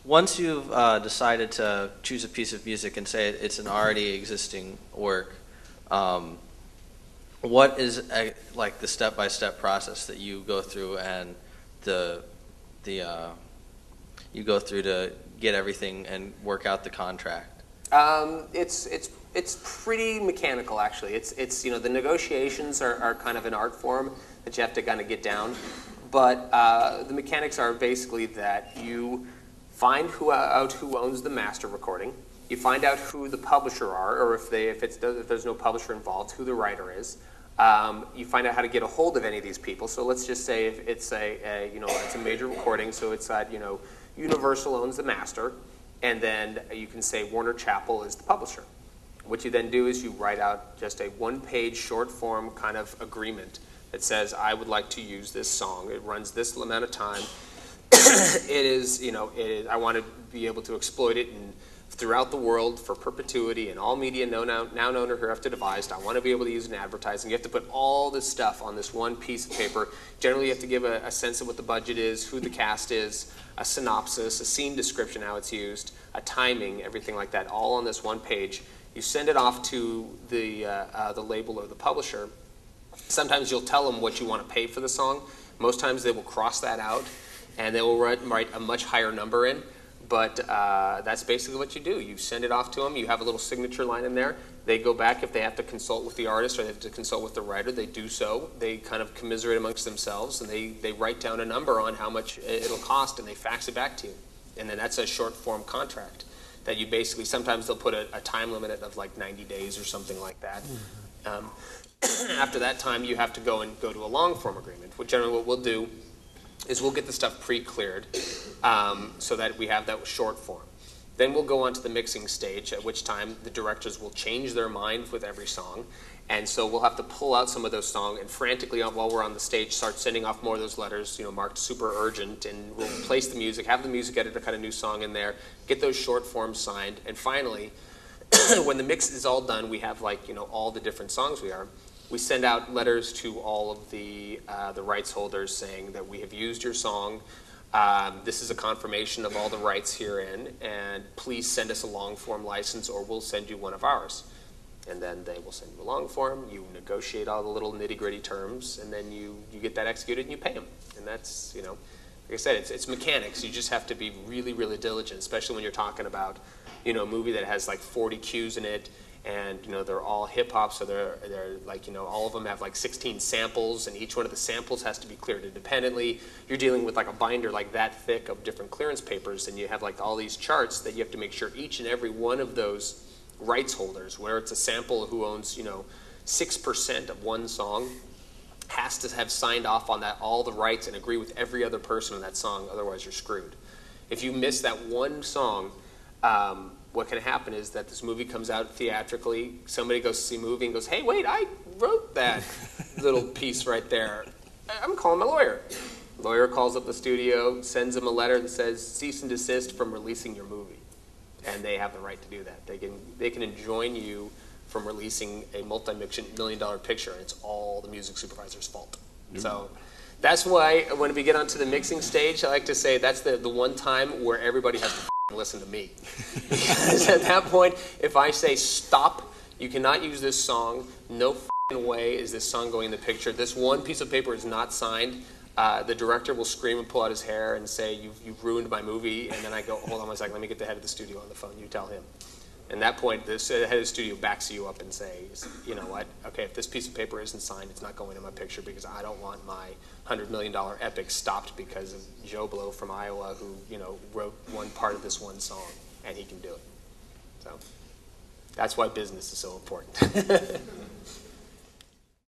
Once you've decided to choose a piece of music and say it's an already existing work, um, what is like the step-by-step process that you go through and the the you go through to get everything and work out the contract? It's pretty mechanical actually. It's the negotiations are kind of an art form that you have to kind of get down, but the mechanics are basically that you find out who owns the master recording. You find out who the publisher are, or if there's no publisher involved, who the writer is. You find out how to get a hold of any of these people. So let's just say if it's it's a major recording, so it's that Universal owns the master, and then you can say Warner Chappell is the publisher. What you then do is you write out just a one-page short form kind of agreement that says, I would like to use this song. It runs this amount of time. I want to be able to exploit it throughout the world for perpetuity and all media now known or hereafter devised. I want to be able to use it in advertising. You have to put all this stuff on this one piece of paper. Generally, you have to give a sense of what the budget is, who the cast is, a synopsis, a scene description, how it's used, a timing, everything like that, all on this one page. You send it off to the label or the publisher. Sometimes you'll tell them what you want to pay for the song. Most times they will cross that out, and they will write a much higher number in. But that's basically what you do. You send it off to them. You have a little signature line in there. They go back if they have to consult with the artist or they have to consult with the writer. They do so. They kind of commiserate amongst themselves, and they write down a number on how much it'll cost, and they fax it back to you. And then that's a short-form contract that you basically, sometimes they'll put a time limit of like 90 days or something like that. After that time, you have to go to a long-form agreement. Generally what we'll do is we'll get the stuff pre-cleared so that we have that short form. Then we'll go on to the mixing stage, at which time the directors will change their mind with every song. And so we'll have to pull out some of those songs and frantically, while we're on the stage, start sending off more of those letters, marked super urgent, and we'll replace the music, have the music editor cut a new song in there, get those short forms signed, and finally, when the mix is all done, we have all the different songs we send out letters to all of the rights holders saying that we have used your song. This is a confirmation of all the rights herein, and please send us a long form license or we'll send you one of ours. And then they will send you a long form, you negotiate all the little nitty gritty terms, and then you get that executed and you pay them. And that's, like I said, it's mechanics. You just have to be really, really diligent, especially when you're talking about, a movie that has like 40 cues in it, and they're all hip hop, so they're all of them have like 16 samples, and each one of the samples has to be cleared independently. You're dealing with like a binder like that thick of different clearance papers, and you have like all these charts that you have to make sure each and every one of those rights holders, where it's a sample who owns 6% of one song, has to have signed off on that, all the rights, and agree with every other person on that song. Otherwise, you're screwed. If you miss that one song, what can happen is that this movie comes out theatrically, somebody goes to see a movie and goes, hey, wait, I wrote that little piece right there. I'm calling my lawyer. Lawyer calls up the studio, sends them a letter that says, cease and desist from releasing your movie. And they have the right to do that. They can enjoin you from releasing a multi-million-dollar picture, and it's all the music supervisor's fault. So that's why when we get onto the mixing stage, I like to say that's the one time where everybody has to listen to me. Because at that point, if I say stop, you cannot use this song, no way is this song going in the picture. This one piece of paper is not signed. The director will scream and pull out his hair and say, you've ruined my movie. And then I go, hold on one second, let me get the head of the studio on the phone. You tell him. And at that point, the head of the studio backs you up and says, you know what, okay, if this piece of paper isn't signed, it's not going in my picture because I don't want my $100 million epic stopped because of Joe Blow from Iowa who, wrote one part of this one song, and he can do it. So that's why business is so important.